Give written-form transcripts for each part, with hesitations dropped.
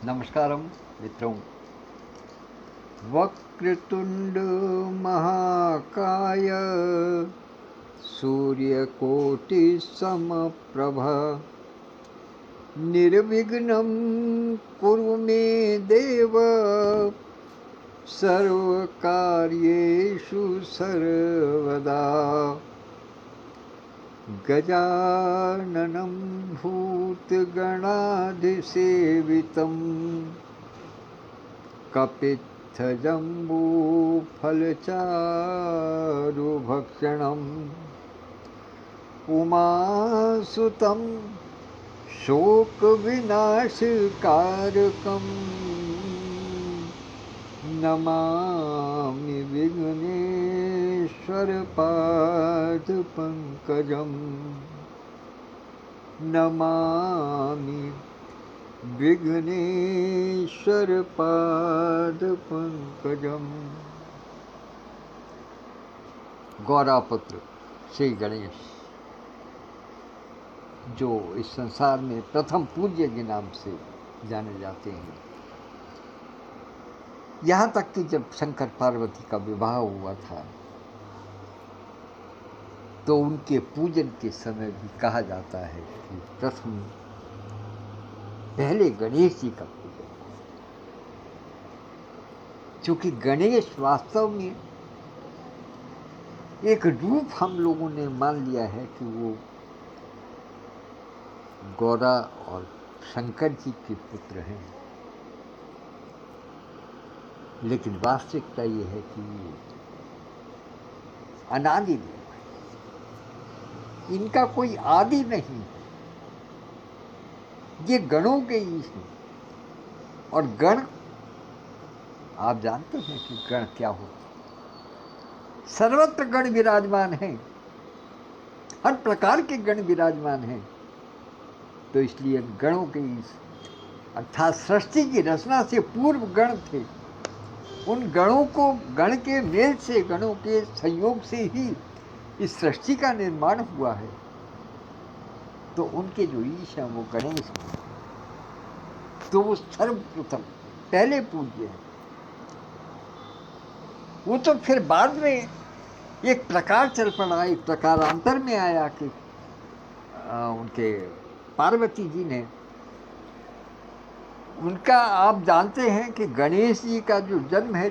नमस्कारम मित्रों। वक्रतुंड महाकाय सूर्यकोटि समप्रभ निर्विघ्नं कुरु मे देव सर्वकार्येषु सर्वदा। गजाननं भूतगणाधिसेवितं कपित्थजम्बूफलचारुभक्षणम् उमासुतं शोकविनाशकारकं नमामि विघ्नेश्वरपादपङ्कजम् नमामि विघ्नेश्वरपादपङ्कजम्। गौरापुत्र श्री गणेश, जो इस संसार में प्रथम पूज्य के नाम से जाने जाते हैं। यहाँ तक कि जब शंकर पार्वती का विवाह हुआ था तो उनके पूजन के समय भी कहा जाता है कि प्रथम पहले गणेश जी का पूजन, क्योंकि गणेश वास्तव में एक रूप हम लोगों ने मान लिया है कि वो गौरा और शंकर जी के पुत्र हैं, लेकिन वास्तविकता ये है कि अनादि देव, इनका कोई आदि नहीं है। ये गणों के ईश हैं। और गण, आप जानते हैं कि गण क्या होता है। सर्वत्र गण विराजमान हैं, हर प्रकार के गण विराजमान हैं। तो इसलिए गणों के ईश, अर्थात सृष्टि की रचना से पूर्व गण थे। उन गणों को, गण के मेल से, गणों के संयोग से ही इस सृष्टि का निर्माण हुआ है। तो उनके जो ईश हैं वो गणेश हैं। तो वो सर्वप्रथम पहले पूज्य है। वो तो फिर बाद में एक प्रकार चल पड़ा, एक प्रकारांतर में आया कि उनके पार्वती जी ने, उनका आप जानते हैं कि गणेश जी का जो जन्म है,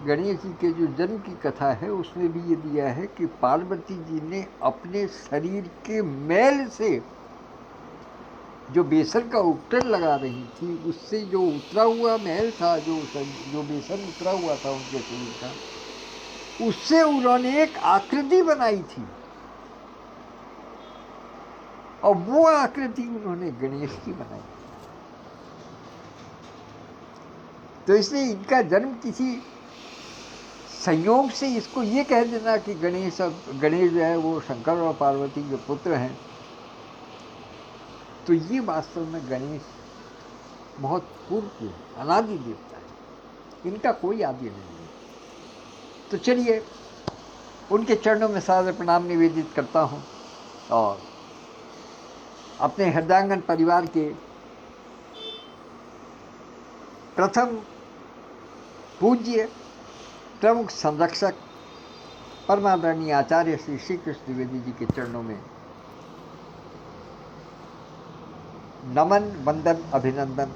गणेश जी के जो जन्म की कथा है, उसमें भी ये दिया है कि पार्वती जी ने अपने शरीर के मैल से जो बेसन का उपटन लगा रही थी, उससे जो उतरा हुआ मैल था, जो बेसन उतरा हुआ था उनके शरीर का, उससे उन्होंने एक आकृति बनाई थी। और वो आकृति उन्होंने गणेश की बनाई। तो इसलिए इनका जन्म किसी संयोग से, इसको ये कह देना कि गणेश जो है वो शंकर और पार्वती के पुत्र हैं, तो ये वास्तव में गणेश बहुत पूर्व के अनादि देवता है, इनका कोई आदि नहीं है। तो चलिए उनके चरणों में सादर प्रणाम निवेदित करता हूँ और अपने हृदयाङ्गन परिवार के प्रथम पूज्य प्रमुख संरक्षक परमादरणीय आचार्य श्री श्री कृष्ण द्विवेदी जी के चरणों में नमन, वंदन, अभिनंदन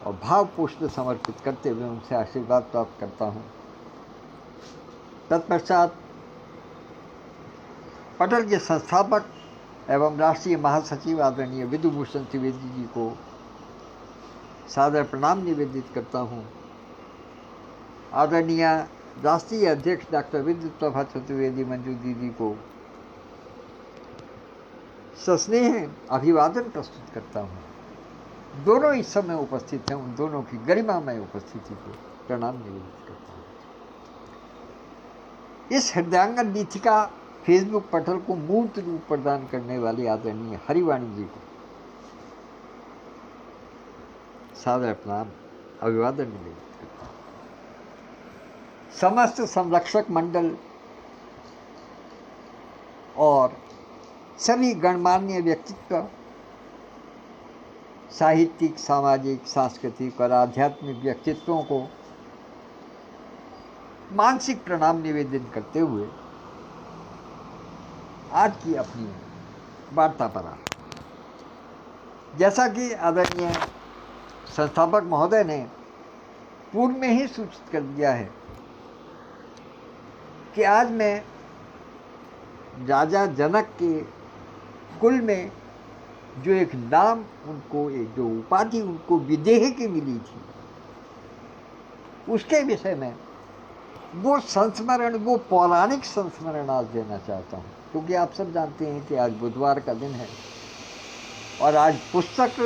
और भावपुष्प समर्पित करते हुए उनसे आशीर्वाद प्राप्त करता हूँ। तत्पश्चात पटल के संस्थापक एवं राष्ट्रीय महासचिव आदरणीय विधुभूषण त्रिवेदी जी को सादर प्रणाम निवेदित करता हूँ। आदरणीय राष्ट्रीय अध्यक्ष डॉक्टर विद्युत प्रभा चतुर्वेदी मंजू दीदी को सस्नेह अभिवादन प्रस्तुत करता हूँ। दोनों इस समय उपस्थित हैं, उन दोनों की गरिमामय उपस्थिति को प्रणाम निवेदित करता हूँ। इस हृदयाङ्गन नीतिका फेसबुक पटल को मूर्त रूप प्रदान करने वाले आदरणीय हरिवाणी जी को सादर प्रणाम अभिवादन निवेदित करता हूँ। समस्त संरक्षक मंडल और सभी गणमान्य व्यक्तित्व साहित्यिक, सामाजिक, सांस्कृतिक और आध्यात्मिक व्यक्तित्वों को मानसिक प्रणाम निवेदन करते हुए आज की अपनी वार्ता पर आ, जैसा कि आदरणीय संस्थापक महोदय ने पूर्व में ही सूचित कर दिया है कि आज मैं राजा जनक के कुल में जो एक नाम उनको, एक जो उपाधि उनको विदेह की मिली थी, उसके विषय में वो संस्मरण, वो पौराणिक संस्मरण आज देना चाहता हूँ। क्योंकि आप सब जानते हैं कि आज बुधवार का दिन है और आज पुस्तक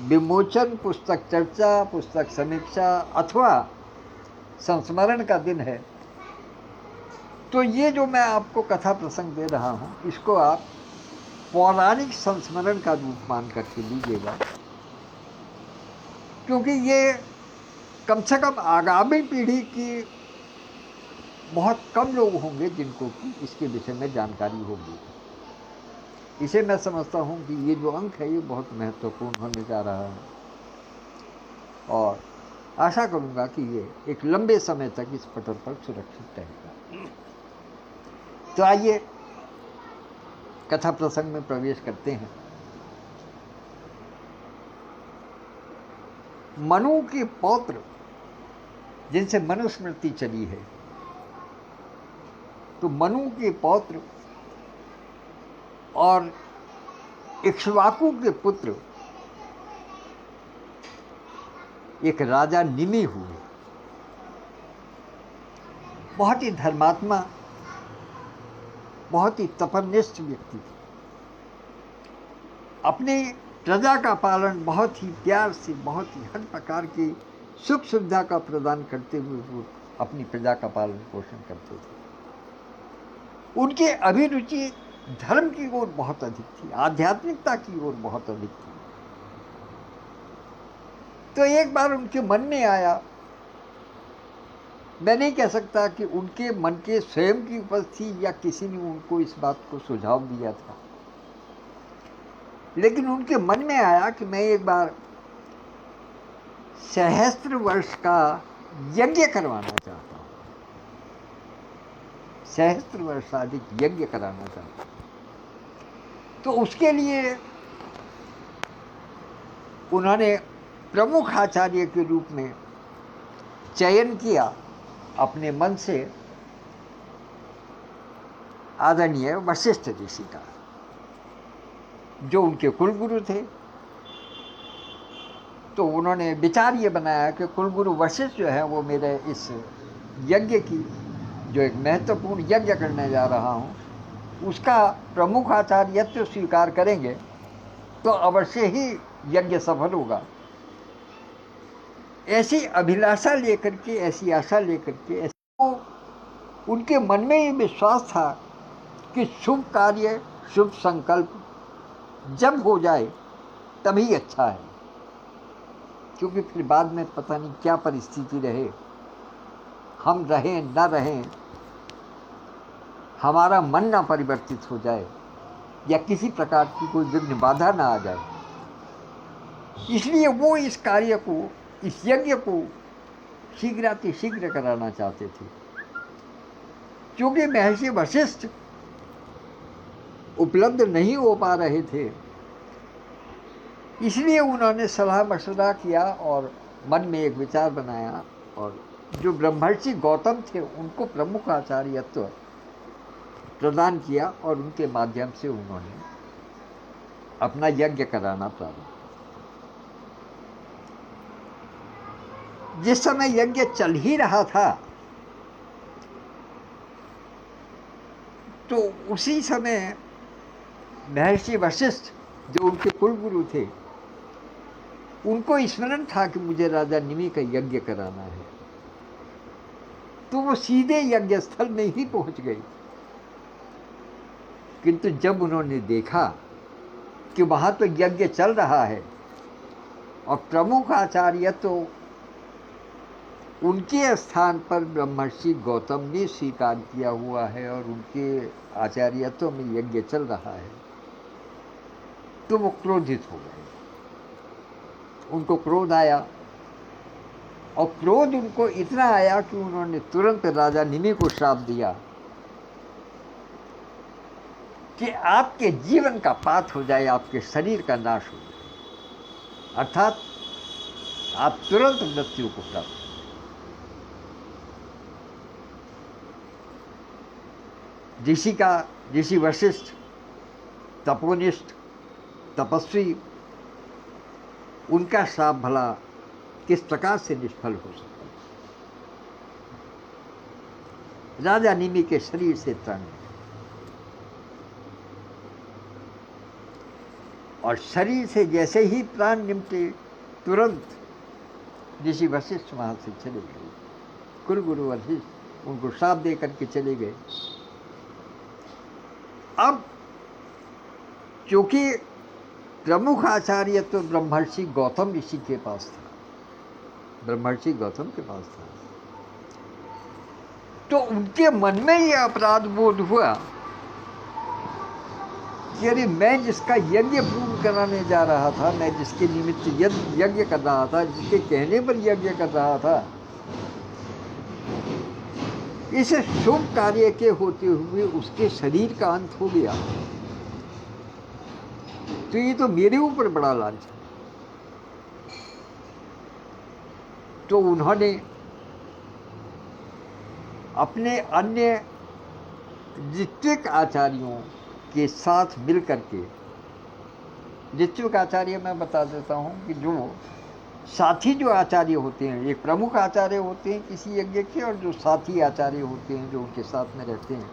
विमोचन, पुस्तक चर्चा, पुस्तक समीक्षा अथवा संस्मरण का दिन है। तो ये जो मैं आपको कथा प्रसंग दे रहा हूँ, इसको आप पौराणिक संस्मरण का रूप मान करके लीजिएगा, क्योंकि ये कम से कम आगामी पीढ़ी की बहुत कम लोग होंगे जिनको कि इसके विषय में जानकारी होगी। इसे मैं समझता हूँ कि ये जो अंक है ये बहुत महत्वपूर्ण होने जा रहा है और आशा करूँगा कि ये एक लंबे समय तक इस पटल पर सुरक्षित रहेगा। तो आइए कथा प्रसंग में प्रवेश करते हैं। मनु के पौत्र जिनसे मनुस्मृति चली है, तो मनु के पौत्र और इक्ष्वाकु के पुत्र एक राजा निमि हुए। बहुत ही धर्मात्मा, बहुत ही तपनिष्ठ व्यक्ति थे। अपनी प्रजा का पालन बहुत ही प्यार से, बहुत ही हर प्रकार की सुख सुविधा का प्रदान करते हुए वो अपनी प्रजा का पालन पोषण करते थे। उनकी अभिरुचि धर्म की ओर बहुत अधिक थी, आध्यात्मिकता की ओर बहुत अधिक थी। तो एक बार उनके मन में आया, मैं नहीं कह सकता कि उनके मन के स्वयं की उपज थी या किसी ने उनको इस बात को सुझाव दिया था, लेकिन उनके मन में आया कि मैं एक बार सहस्त्र वर्ष का यज्ञ करवाना चाहता हूँ, सहस्त्र वर्षाधिक यज्ञ कराना चाहता हूँ। तो उसके लिए उन्होंने प्रमुख आचार्य के रूप में चयन किया अपने मन से आदरणीय वशिष्ठ ऋषि का, जो उनके कुलगुरु थे। तो उन्होंने विचार ये बनाया कि कुलगुरु वशिष्ठ जो है वो मेरे इस यज्ञ की, जो एक महत्वपूर्ण यज्ञ करने जा रहा हूँ, उसका प्रमुख आचार्यत्व स्वीकार करेंगे तो अवश्य ही यज्ञ सफल होगा। ऐसी अभिलाषा लेकर के, ऐसी आशा लेकर के, तो उनके मन में ये विश्वास था कि शुभ कार्य, शुभ संकल्प जब हो जाए तभी अच्छा है, क्योंकि फिर बाद में पता नहीं क्या परिस्थिति रहे, हम रहें न रहें, हमारा मन ना परिवर्तित हो जाए या किसी प्रकार की कोई विघ्न बाधा ना आ जाए। इसलिए वो इस कार्य को, इस यज्ञ को शीघ्रातिशीघ्र कराना चाहते थे। क्योंकि महर्षि वशिष्ठ उपलब्ध नहीं हो पा रहे थे, इसलिए उन्होंने सलाह मशवरा किया और मन में एक विचार बनाया और जो ब्रह्मर्षि गौतम थे उनको प्रमुख आचार्यत्व प्रदान किया और उनके माध्यम से उन्होंने अपना यज्ञ कराना प्रारंभ। जिस समय यज्ञ चल ही रहा था तो उसी समय महर्षि वशिष्ठ जो उनके कुलगुरु थे, उनको स्मरण था कि मुझे राजा निमि का यज्ञ कराना है। तो वो सीधे यज्ञ स्थल में ही पहुंच गए। किंतु जब उन्होंने देखा कि वहां तो यज्ञ चल रहा है और प्रमुख आचार्य तो उनके स्थान पर ब्रह्मर्षि गौतम ने स्वीकार किया हुआ है और उनके आचार्यत्व में यज्ञ चल रहा है, तो वो क्रोधित हो गए। उनको क्रोध आया, और क्रोध उनको इतना आया कि उन्होंने तुरंत राजा निमि को श्राप दिया कि आपके जीवन का पात हो जाए, आपके शरीर का नाश हो जाए, अर्थात आप तुरंत मृत्यु को प्राप्त। ऋषि वशिष्ठ, तपोनिष्ठ, तपस्वी, उनका श्राप भला किस प्रकार से निष्फल हो सकता है। राजा निमि के शरीर से प्राण, और शरीर से जैसे ही प्राण निमटे तुरंत ऋषि वशिष्ठ वहां से चले गए। कुलगुरु वशिष्ठ उनको श्राप दे करके चले गए। अब क्योंकि प्रमुख आचार्य तो ब्रह्मर्षि गौतम ऋषि के पास था, ब्रह्मर्षि गौतम के पास था, तो उनके मन में यह अपराध बोध हुआ कि अरे मैं जिसका यज्ञ पूर्ण कराने जा रहा था, मैं जिसके निमित्त यज्ञ कर रहा था, जिसके कहने पर यज्ञ कर रहा था, इस शुभ कार्य के होते हुए उसके शरीर का अंत हो गया, तो ये तो मेरे ऊपर बड़ा लांछन। तो उन्होंने अपने अन्य ऋत्विक आचार्यों के साथ मिल करके, ऋत्विक आचार्य मैं बता देता हूँ कि जो साथी जो आचार्य होते हैं, एक प्रमुख आचार्य होते हैं किसी यज्ञ के, और जो साथी आचार्य होते हैं जो उनके साथ में रहते हैं,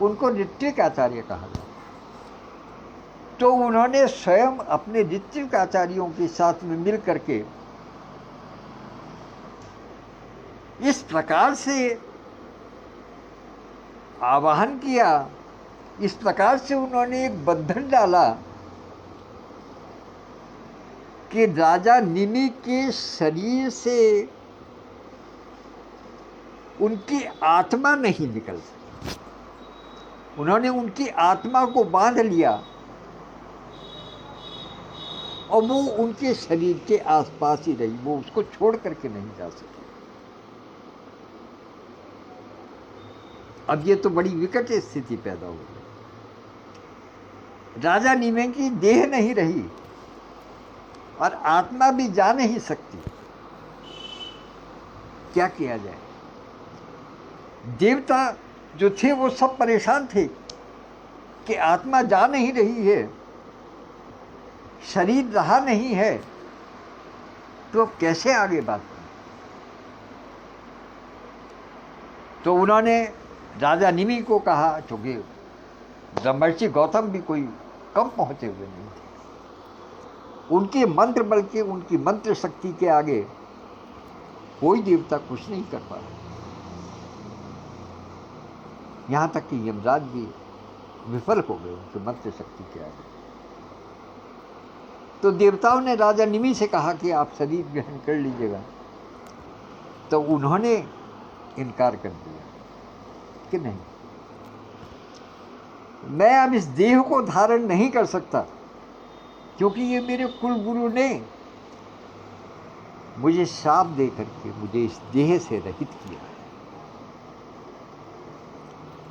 उनको ऋत्विक आचार्य कहा जाता है। तो उन्होंने स्वयं अपने ऋत्विक आचार्यों के साथ में मिल करके इस प्रकार से आवाहन किया, इस प्रकार से उन्होंने एक बंधन डाला कि राजा निमि के शरीर से उनकी आत्मा नहीं निकल सकी। उन्होंने उनकी आत्मा को बांध लिया और वो उनके शरीर के आसपास ही रही, वो उसको छोड़ करके नहीं जा सकी। अब ये तो बड़ी विकट स्थिति पैदा हो गई। राजा निमि की देह नहीं रही और आत्मा भी जा नहीं सकती। क्या किया जाए? देवता जो थे वो सब परेशान थे कि आत्मा जा नहीं रही है, शरीर रहा नहीं है, तो कैसे आगे बात करें? तो उन्होंने राजा निमि को कहा, चूंकि ब्रह्मर्षि गौतम भी कोई कम पहुंचे हुए नहीं थे, उनके मंत्र बल के, उनकी मंत्र शक्ति के आगे कोई देवता कुछ नहीं कर पा रहा। यहां तक कि यमराज भी विफल हो गए उनके मंत्र शक्ति के आगे। तो देवताओं ने राजा निमि से कहा कि आप शरीर ग्रहण कर लीजिएगा, तो उन्होंने इनकार कर दिया कि नहीं, मैं अब इस देह को धारण नहीं कर सकता, क्योंकि ये मेरे कुल गुरु ने मुझे शाप दे करके मुझे इस देह से रहित किया है।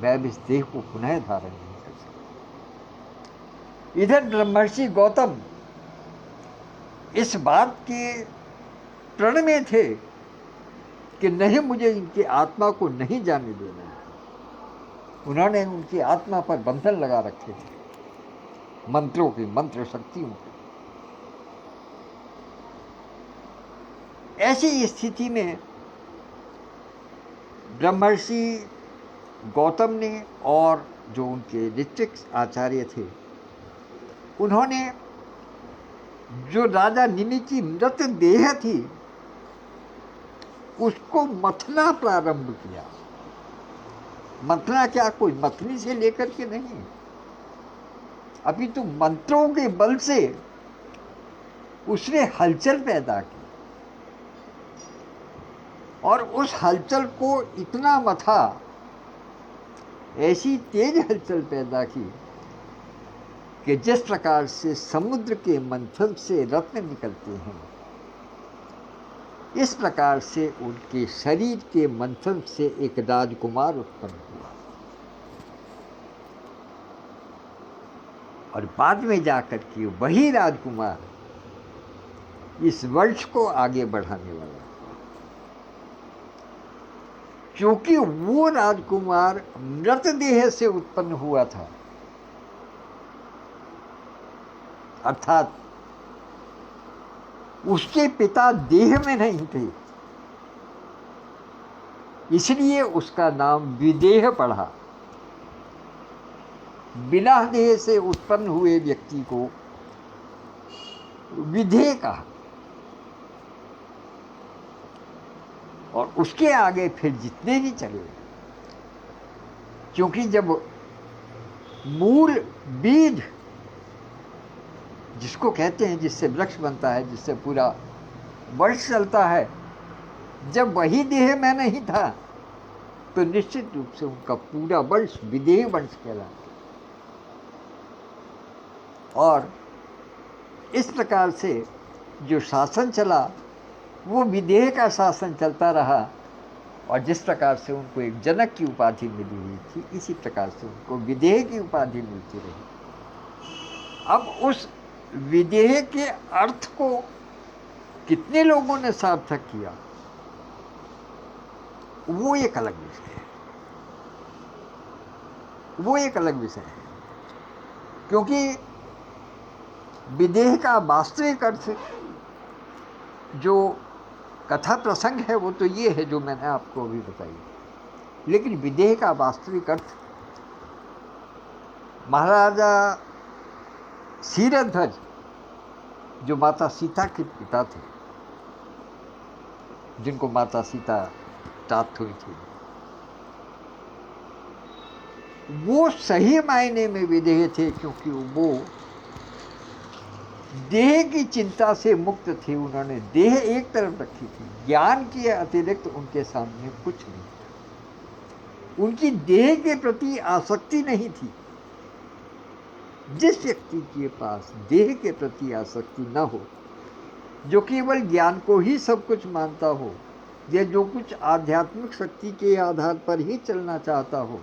मैं अब इस देह को पुनः धारण नहीं कर सकता। इधर ब्रह्मर्षि गौतम इस बात के प्रण में थे कि नहीं, मुझे इनकी आत्मा को नहीं जाने देना है। उन्होंने उनकी आत्मा पर बंधन लगा रखे थे मंत्रों की, मंत्र शक्तियों की। ऐसी स्थिति में ब्रह्मर्षि गौतम ने और जो उनके ऋत्विक आचार्य थे, उन्होंने जो राजा निमि की मृत देह थी उसको मथना प्रारंभ किया। मथना क्या, कोई मथनी से लेकर के नहीं, अभी तो मंत्रों के बल से उसने हलचल पैदा की, और उस हलचल को इतना मथा, ऐसी तेज हलचल पैदा की कि जिस प्रकार से समुद्र के मंथन से रत्न निकलते हैं, इस प्रकार से उनके शरीर के मंथन से एक राजकुमार उत्पन्न हुआ और बाद में जाकर के वही राजकुमार इस वंश को आगे बढ़ाने वाला, क्योंकि वो राजकुमार मृतदेह से उत्पन्न हुआ था, अर्थात उसके पिता देह में नहीं थे, इसलिए उसका नाम विदेह पड़ा। बिना देह से उत्पन्न हुए व्यक्ति को विदेह कहा। और उसके आगे फिर जितने भी चले, क्योंकि जब मूल बीज जिसको कहते हैं, जिससे वृक्ष बनता है, जिससे पूरा वंश चलता है, जब वही देह में नहीं था तो निश्चित रूप से उनका पूरा वंश विदेह वंश कहलाता। और इस प्रकार से जो शासन चला वो विदेह का शासन चलता रहा, और जिस प्रकार से उनको एक जनक की उपाधि मिली हुई थी, इसी प्रकार से उनको विदेह की उपाधि मिलती रही। अब उस विदेह के अर्थ को कितने लोगों ने सार्थक किया, वो एक अलग विषय है, वो एक अलग विषय है। क्योंकि विदेह का वास्तविक अर्थ जो कथा प्रसंग है वो तो ये है जो मैंने आपको अभी बताई, लेकिन विदेह का वास्तविक अर्थ महाराजा क्षीरध्वज जो माता सीता के पिता थे, जिनको माता सीता प्राप्त हुई थी, वो सही मायने में विदेह थे, क्योंकि वो देह की चिंता से मुक्त थे। उन्होंने देह एक तरफ रखी थी, ज्ञान के अतिरिक्त उनके सामने कुछ नहीं था। उनकी देह के प्रति आसक्ति नहीं थी। जिस व्यक्ति के पास देह के प्रति आसक्ति न हो, जो केवल ज्ञान को ही सब कुछ मानता हो, या जो कुछ आध्यात्मिक शक्ति के आधार पर ही चलना चाहता हो,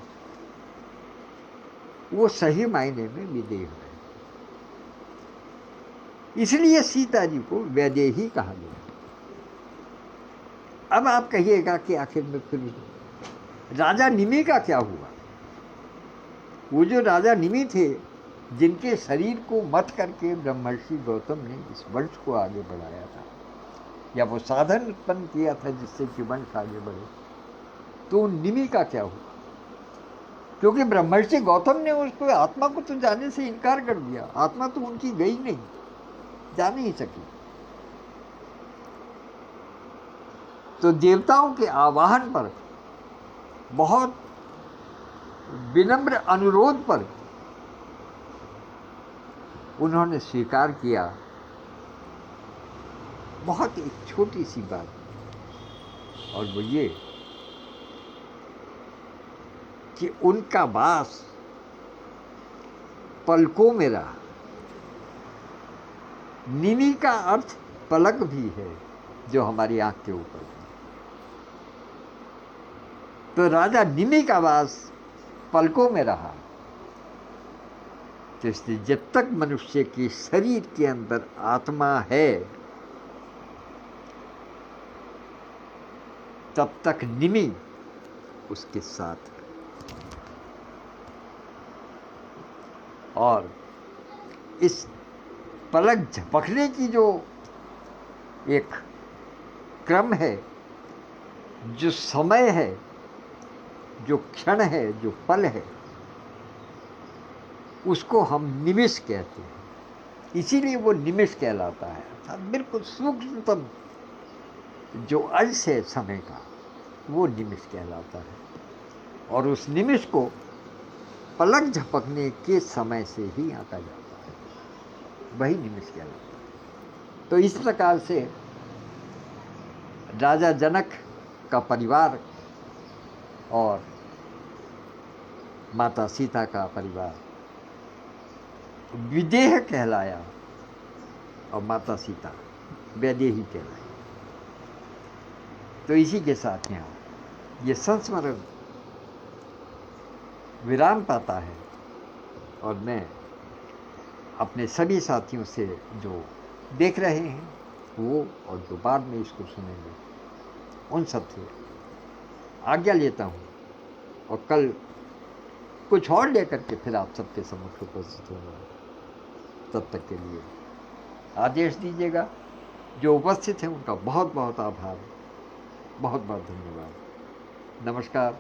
वो सही मायने में विदेह है। इसलिए सीता जी को वैदेही कहा गया। अब आप कहिएगा कि आखिर में फिर राजा निमि का क्या हुआ? वो जो राजा निमि थे, जिनके शरीर को मत करके ब्रह्मर्षि गौतम ने इस वंश को आगे बढ़ाया था, या वो साधन उत्पन्न किया था जिससे कि वंश आगे बढ़े, तो निमि का क्या हुआ? क्योंकि ब्रह्मर्षि गौतम ने उसको आत्मा को तो जाने से इनकार कर दिया। आत्मा तो उनकी गई नहीं, जा नहीं सकी। तो देवताओं के आवाहन पर, बहुत विनम्र अनुरोध पर उन्होंने स्वीकार किया। बहुत एक छोटी सी बात, और वो ये कि उनका वास पलकों में रहा। निमि का अर्थ पलक भी है, जो हमारी आंख के ऊपर है। तो राजा निमि का वास पलकों में रहा। तो इसलिए जब तक मनुष्य के शरीर के अंदर आत्मा है, तब तक निमि उसके साथ है। और इस पलक झपकने की जो एक क्रम है, जो समय है, जो क्षण है, जो पल है, उसको हम निमिष कहते हैं। इसीलिए वो निमिष कहलाता है। अर्थात बिल्कुल सूक्ष्मतम जो अंश है समय का, वो निमिष कहलाता है। और उस निमिष को पलक झपकने के समय से ही आंका जाता है, वही निमिष कहलाता है। तो इस प्रकार से राजा जनक का परिवार और माता सीता का परिवार विदेह कहलाया और माता सीता वैदेही कहलाई। तो इसी के साथ यहाँ ये संस्मरण विराम पाता है और मैं अपने सभी साथियों से जो देख रहे हैं वो और जो बाद में इसको सुनेंगे उन सब से आज्ञा लेता हूँ और कल कुछ और लेकर के फिर आप सबके सम्मुख उपस्थित होगा। तब तक के लिए आदेश दीजिएगा। जो उपस्थित हैं उनका बहुत बहुत आभार, बहुत बहुत धन्यवाद। नमस्कार।